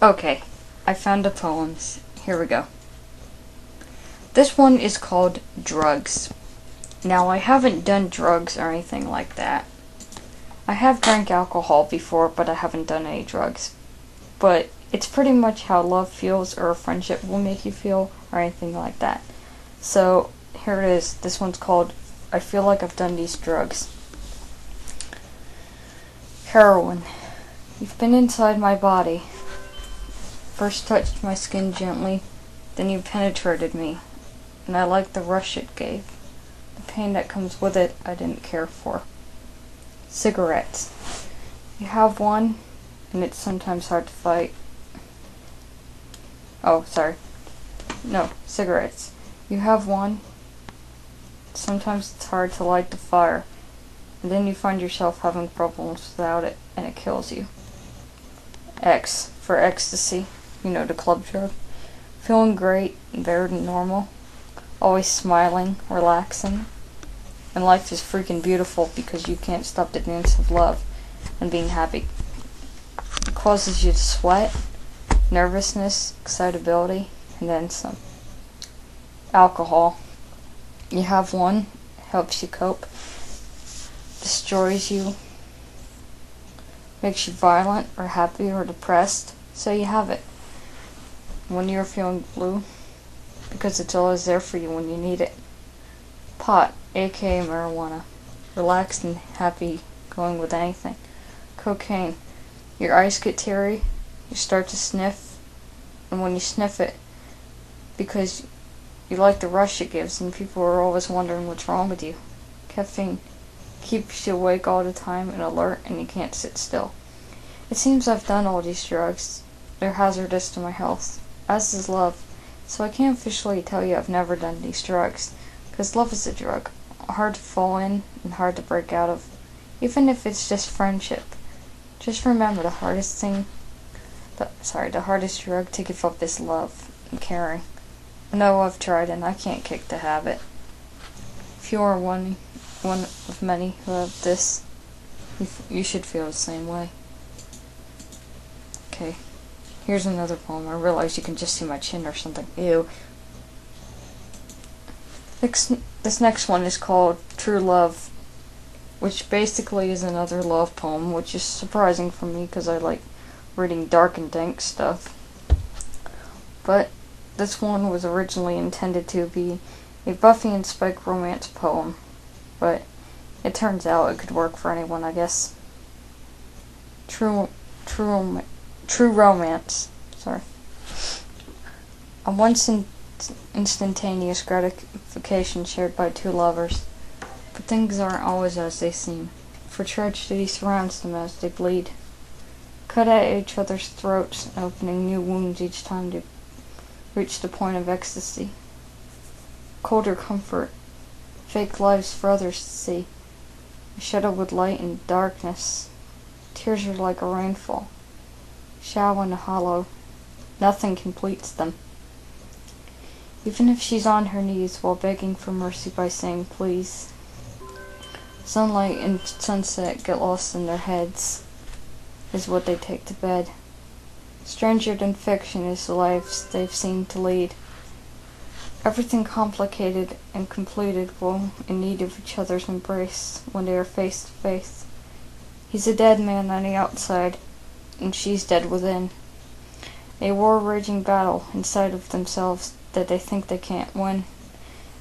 Okay, I found the poems. Here we go. This one is called Drugs. Now, I haven't done drugs or anything like that. I have drank alcohol before, but I haven't done any drugs. But it's pretty much how love feels or a friendship will make you feel or anything like that. So, here it is. This one's called I Feel Like I've Done These Drugs. Heroin. You've been inside my body. First touched my skin gently, then you penetrated me, and I liked the rush it gave. The pain that comes with it, I didn't care for. Cigarettes. You have one, and it's sometimes hard to fight. Oh, sorry. No, cigarettes. You have one. Sometimes it's hard to light the fire, and then you find yourself having problems without it, and it kills you. X for ecstasy. You know, the club drug. Feeling great and better than normal. Always smiling, relaxing. And life is freaking beautiful because you can't stop the dance of love and being happy. It causes you to sweat, nervousness, excitability, and then some. Alcohol. You have one, helps you cope, destroys you, makes you violent or happy or depressed, so you have it. When you're feeling blue, because it's always there for you when you need it. Pot, aka marijuana. Relaxed and happy going with anything. Cocaine. Your eyes get teary, you start to sniff, and when you sniff it, because you like the rush it gives and people are always wondering what's wrong with you. Caffeine. Keeps you awake all the time and alert and you can't sit still. It seems I've done all these drugs. They're hazardous to my health. As is love. So I can't officially tell you I've never done these drugs. Because love is a drug. Hard to fall in and hard to break out of. Even if it's just friendship. Just remember the hardest drug to give up is love and caring. I know I've tried and I can't kick the habit. If you are one of many who have this, you should feel the same way. Okay. Here's another poem. I realize you can just see my chin or something. Ew. This next one is called True Love, which basically is another love poem, which is surprising for me because I like reading dark and dank stuff. But this one was originally intended to be a Buffy and Spike romance poem, but it turns out it could work for anyone, I guess. True romance. Sorry. A once instantaneous gratification shared by two lovers. But things aren't always as they seem, for tragedy surrounds them as they bleed. Cut at each other's throats, opening new wounds each time they reach the point of ecstasy. Colder comfort. Fake lives for others to see. A shadow with light and darkness. Tears are like a rainfall. Shallow and hollow. Nothing completes them. Even if she's on her knees while begging for mercy by saying please. Sunlight and sunset get lost in their heads, is what they take to bed. Stranger than fiction is the lives they've seemed to lead. Everything complicated and completed while in need of each other's embrace when they are face to face. He's a dead man on the outside, and she's dead within. A war-raging battle inside of themselves that they think they can't win.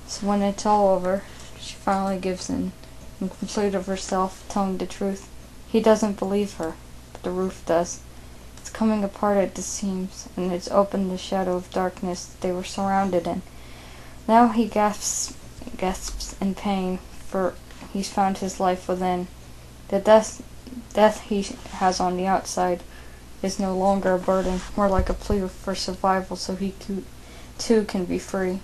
So when it's all over, she finally gives in, and complete of herself, telling the truth. He doesn't believe her, but the roof does. It's coming apart at the seams, and it's opened the shadow of darkness that they were surrounded in. Now he gasps in pain, for he's found his life within. The death he has on the outside is no longer a burden, more like a plea for survival so he too can be free.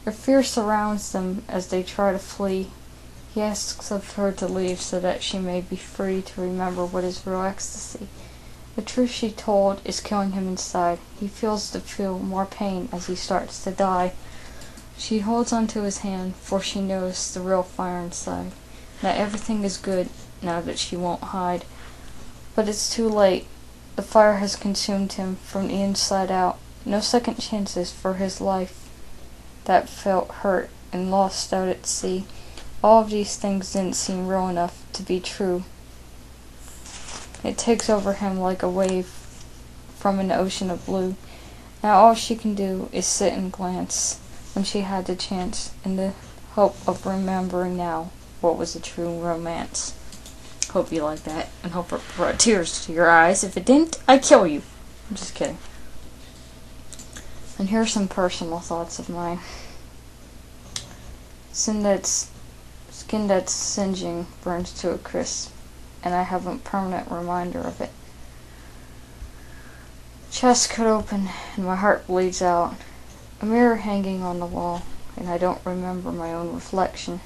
Their fear surrounds them as they try to flee. He asks of her to leave so that she may be free to remember what is real ecstasy. The truth she told is killing him inside. He feels more pain as he starts to die. She holds onto his hand, for she knows the real fire inside. That everything is good now that she won't hide. But it's too late. The fire has consumed him from the inside out. No second chances for his life that felt hurt and lost out at sea. All of these things didn't seem real enough to be true. It takes over him like a wave from an ocean of blue. Now all she can do is sit and glance when she had the chance, in the hope of remembering now what was a true romance. Hope you like that, and hope it brought tears to your eyes. If it didn't, I'd kill you. I'm just kidding. And here's some personal thoughts of mine. Skin that's singeing burns to a crisp, and I have a permanent reminder of it. Chest cut open, and my heart bleeds out. A mirror hanging on the wall, and I don't remember my own reflection.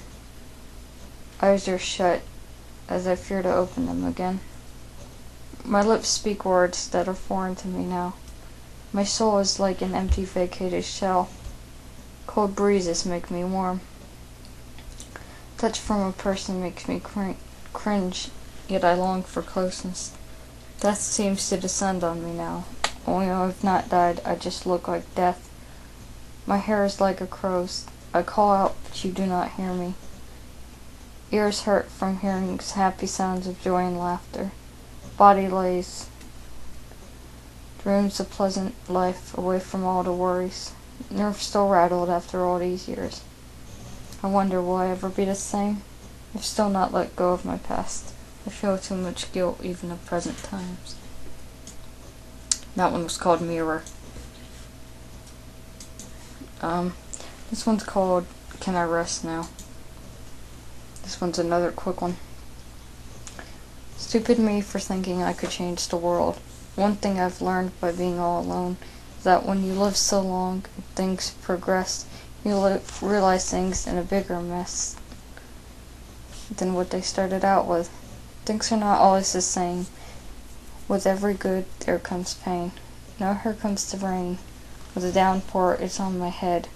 Eyes are shut, as I fear to open them again. My lips speak words that are foreign to me now. My soul is like an empty vacated shell. Cold breezes make me warm. Touch from a person makes me cringe, yet I long for closeness. Death seems to descend on me now. Only I've not died, I just look like death. My hair is like a crow's. I call out, but you do not hear me. Ears hurt from hearing happy sounds of joy and laughter. Body lays, dreams of pleasant life away from all the worries. Nerves still rattled after all these years. I wonder, will I ever be the same? I've still not let go of my past. I feel too much guilt even at present times. That one was called Mirror. This one's called Can I Rest Now? This one's another quick one. Stupid me for thinking I could change the world. One thing I've learned by being all alone is that when you live so long and things progress, you realize things in a bigger mess than what they started out with. Things are not always the same. With every good, there comes pain. Now here comes the rain. With a downpour, it's on my head.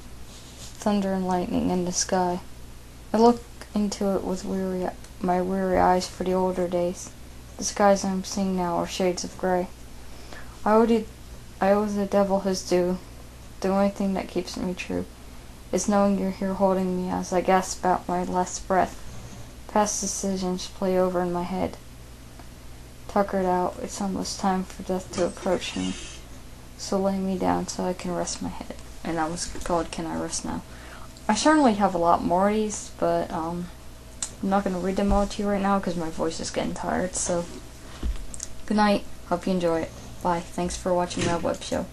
Thunder and lightning in the sky. I look into it with my weary eyes for the older days. The skies I'm seeing now are shades of gray. I owe the devil his due. The only thing that keeps me true is knowing you're here holding me as I gasp out my last breath. Past decisions play over in my head. Tuckered out, it's almost time for death to approach me. So lay me down so I can rest my head. And that was called Can I Rest Now? I certainly have a lot more of these, but I'm not going to read them all to you right now because my voice is getting tired. So, good night. Hope you enjoy it. Bye. Thanks for watching my web show.